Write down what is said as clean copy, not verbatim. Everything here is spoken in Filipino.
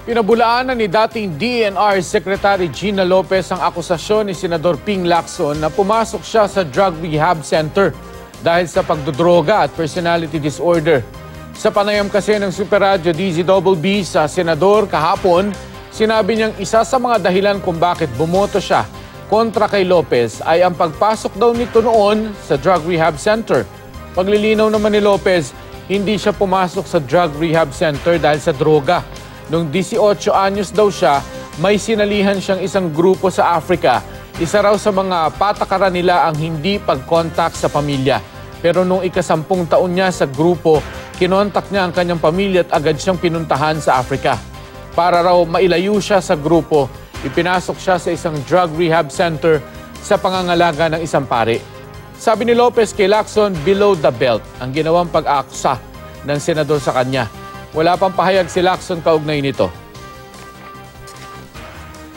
Pinabulaanan ni dating DENR Secretary Gina Lopez ang akusasyon ni Senador Ping Lacson na pumasok siya sa drug rehab center dahil sa pagdodroga at personality disorder. Sa panayam kasi ng Super Radio DZBB sa Senador kahapon, sinabi niyang isa sa mga dahilan kung bakit bumoto siya kontra kay Lopez ay ang pagpasok daw nito noon sa drug rehab center. Paglilinaw naman ni Lopez, hindi siya pumasok sa drug rehab center dahil sa droga. Noong 18 anyos daw siya, may sinalihan siyang isang grupo sa Africa. Isa raw sa mga patakaran nila ang hindi pag-contact sa pamilya. Pero nung ika-10 taon niya sa grupo, kinontak niya ang kanyang pamilya at agad siyang pinuntahan sa Africa. Para raw mailayo siya sa grupo, ipinasok siya sa isang drug rehab center sa pangangalaga ng isang pari. Sabi ni Lopez kay Lacson, below the belt ang ginawang pag-aaksa ng senador sa kanya. Wala pang pahayag si Lacson kaugnay nito.